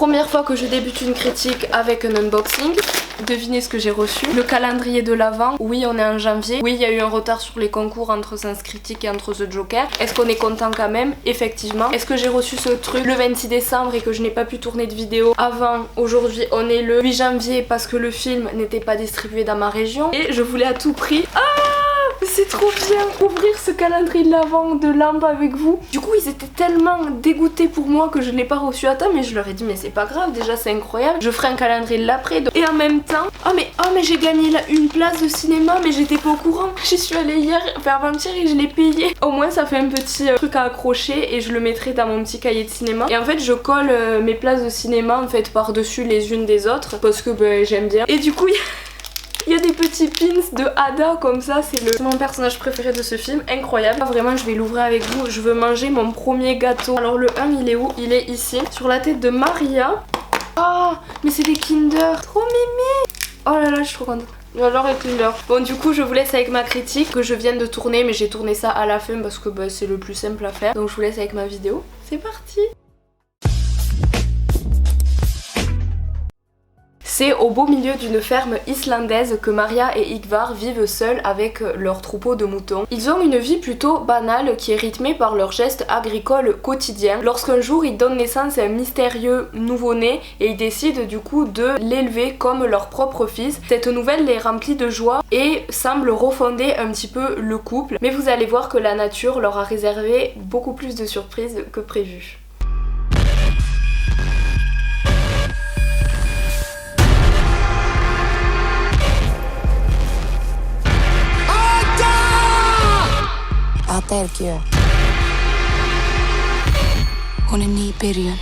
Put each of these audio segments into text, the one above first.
Première fois que je débute une critique avec un unboxing. Devinez ce que j'ai reçu. Le calendrier de l'Avent. Oui, on est en janvier. Oui, il y a eu un retard sur les concours entre Sens Critique et entre The Joker. Est-ce qu'on est content quand même? Effectivement. Est-ce que j'ai reçu ce truc le 26 décembre et que je n'ai pas pu tourner de vidéo avant? Aujourd'hui, on est le 8 janvier parce que le film n'était pas distribué dans ma région. Et je voulais à tout prix... C'est trop bien ouvrir ce calendrier de l'Avent de Lampe avec vous. Du coup ils étaient tellement dégoûtés pour moi que je ne l'ai pas reçu à temps, mais je leur ai dit mais c'est pas grave, déjà c'est incroyable, je ferai un calendrier de l'après. Et en même temps, oh mais j'ai gagné une place de cinéma, mais j'étais pas au courant. J'y suis allée hier, enfin avant-hier, et je l'ai payé. Au moins ça fait un petit truc à accrocher et je le mettrai dans mon petit cahier de cinéma. Et en fait je colle mes places de cinéma en fait par-dessus les unes des autres parce que j'aime bien. Et du coup il y a des petits pins de Ada comme ça, c'est mon personnage préféré de ce film, incroyable. Vraiment je vais l'ouvrir avec vous, je veux manger mon premier gâteau. Alors le 1 il est où? Il est ici, sur la tête de Maria. Ah mais c'est des Kinder, trop mémé. Oh là là je suis trop contente. J'adore les Kinder. Bon du coup je vous laisse avec ma critique que je viens de tourner, mais j'ai tourné ça à la fin parce que c'est le plus simple à faire. Donc je vous laisse avec ma vidéo, c'est parti. C'est au beau milieu d'une ferme islandaise que Maria et Ingvar vivent seuls avec leur troupeau de moutons. Ils ont une vie plutôt banale qui est rythmée par leurs gestes agricoles quotidiens. Lorsqu'un jour ils donnent naissance à un mystérieux nouveau-né et ils décident du coup de l'élever comme leur propre fils, cette nouvelle les remplit de joie et semble refonder un petit peu le couple. Mais vous allez voir que la nature leur a réservé beaucoup plus de surprises que prévu. Atergjöf. Hún er ný byrjun.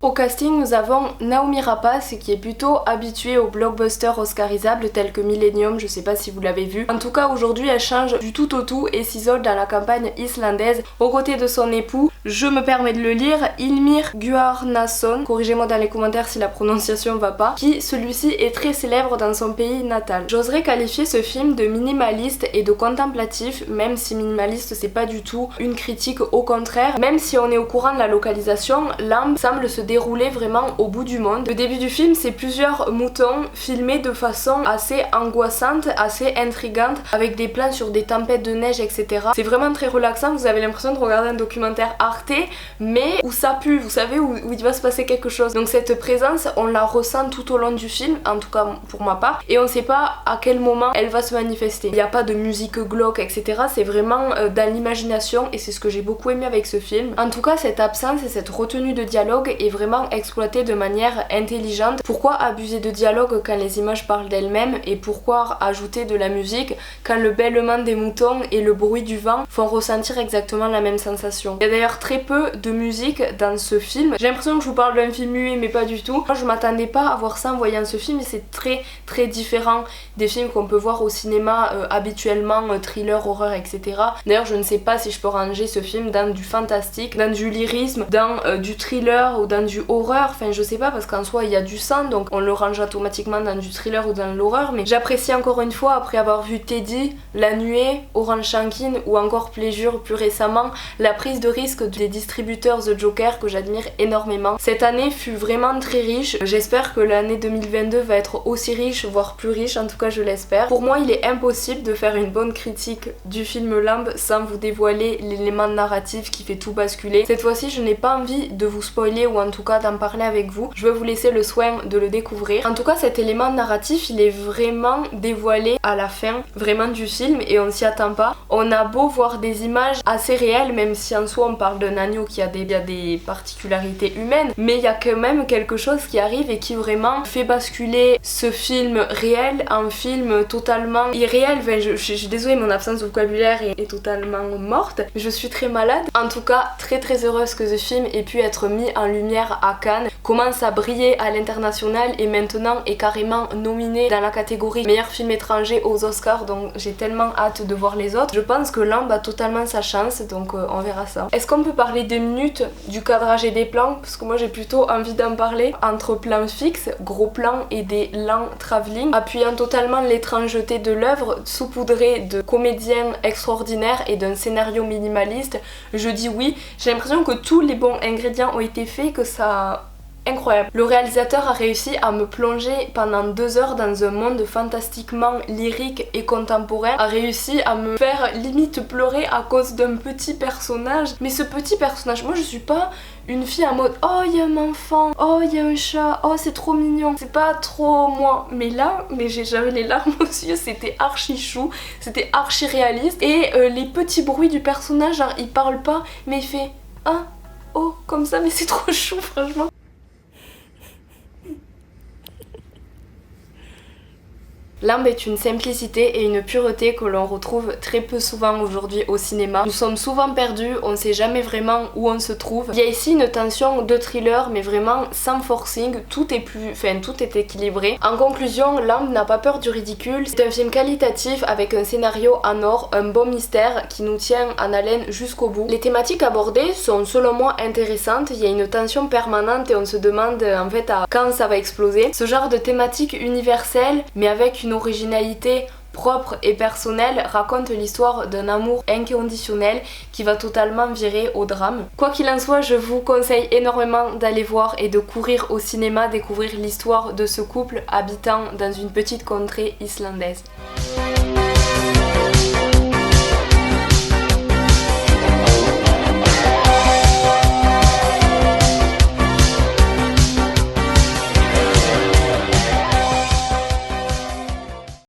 Au casting, nous avons Naomi Rapace qui est plutôt habituée aux blockbusters oscarisables tels que Millennium, je sais pas si vous l'avez vu. En tout cas aujourd'hui elle change du tout au tout et s'isole dans la campagne islandaise aux côtés de son époux, je me permets de le lire, Ilmir Guarnason, corrigez-moi dans les commentaires si la prononciation va pas, qui celui-ci est très célèbre dans son pays natal. J'oserais qualifier ce film de minimaliste et de contemplatif, même si minimaliste c'est pas du tout une critique, au contraire. Même si on est au courant de la localisation, Lampe semble se dérouler vraiment au bout du monde. Le début du film c'est plusieurs moutons filmés de façon assez angoissante, assez intrigante, avec des plans sur des tempêtes de neige etc. C'est vraiment très relaxant, vous avez l'impression de regarder un documentaire Arte mais où ça pue, vous savez, où il va se passer quelque chose. Donc cette présence on la ressent tout au long du film, en tout cas pour ma part, et on sait pas à quel moment elle va se manifester. Il n'y a pas de musique glauque etc, c'est vraiment dans l'imagination et c'est ce que j'ai beaucoup aimé avec ce film. En tout cas cette absence et cette retenue de dialogue est vraiment exploité de manière intelligente. Pourquoi abuser de dialogue quand les images parlent d'elles-mêmes, et pourquoi ajouter de la musique quand le bêlement des moutons et le bruit du vent font ressentir exactement la même sensation. Il y a d'ailleurs très peu de musique dans ce film. J'ai l'impression que je vous parle d'un film muet mais pas du tout. Moi je m'attendais pas à voir ça en voyant ce film et c'est très différent des films qu'on peut voir au cinéma habituellement, thriller, horreur etc. D'ailleurs je ne sais pas si je peux ranger ce film dans du fantastique, dans du lyrisme, dans du thriller ou dans du horreur, enfin je sais pas parce qu'en soi il y a du sang donc on le range automatiquement dans du thriller ou dans l'horreur, mais j'apprécie encore une fois après avoir vu Teddy, La Nuée, Orange Shankin ou encore Pleasure plus récemment, la prise de risque des distributeurs The Joker que j'admire énormément. Cette année fut vraiment très riche, j'espère que l'année 2022 va être aussi riche, voire plus riche, en tout cas je l'espère. Pour moi il est impossible de faire une bonne critique du film Lampe sans vous dévoiler l'élément narratif qui fait tout basculer. Cette fois-ci je n'ai pas envie de vous spoiler ou en tout cas d'en parler avec vous, je vais vous laisser le soin de le découvrir. En tout cas cet élément narratif il est vraiment dévoilé à la fin vraiment du film et on s'y attend pas. On a beau voir des images assez réelles, même si en soi on parle d'un agneau qui a des particularités humaines, mais il y a quand même quelque chose qui arrive et qui vraiment fait basculer ce film réel en film totalement irréel. Enfin, je suis désolée, mon absence de vocabulaire est totalement morte, je suis très malade. En tout cas très heureuse que ce film ait pu être mis en lumière à Cannes, commence à briller à l'international et maintenant est carrément nominé dans la catégorie meilleur film étranger aux Oscars, donc j'ai tellement hâte de voir les autres. Je pense que Lamb a totalement sa chance, donc on verra ça. Est-ce qu'on peut parler 2 minutes du cadrage et des plans? Parce que moi j'ai plutôt envie d'en parler. Entre plans fixes, gros plans et des lents travelling, appuyant totalement l'étrangeté de l'œuvre, saupoudré de comédiens extraordinaires et d'un scénario minimaliste, je dis oui. J'ai l'impression que tous les bons ingrédients ont été faits, que ça... incroyable. Le réalisateur a réussi à me plonger pendant 2 heures dans un monde fantastiquement lyrique et contemporain, a réussi à me faire limite pleurer à cause d'un petit personnage. Mais ce petit personnage, moi je suis pas une fille en mode oh il y a un enfant, oh il y a un chat, oh c'est trop mignon, c'est pas trop moi. Mais là, j'avais les larmes aux yeux, c'était archi chou, c'était archi réaliste. Et les petits bruits du personnage, genre il parle pas mais il fait ah, oh comme ça, mais c'est trop chou franchement. Lamb est une simplicité et une pureté que l'on retrouve très peu souvent aujourd'hui au cinéma. Nous sommes souvent perdus, on sait jamais vraiment où on se trouve. Il y a ici une tension de thriller mais vraiment sans forcing, tout est équilibré. En conclusion, Lamb n'a pas peur du ridicule, c'est un film qualitatif avec un scénario en or, un bon mystère qui nous tient en haleine jusqu'au bout. Les thématiques abordées sont selon moi intéressantes, il y a une tension permanente et on se demande en fait à quand ça va exploser. Ce genre de thématique universelle mais avec une originalité propre et personnelle raconte l'histoire d'un amour inconditionnel qui va totalement virer au drame. Quoi qu'il en soit, je vous conseille énormément d'aller voir et de courir au cinéma découvrir l'histoire de ce couple habitant dans une petite contrée islandaise.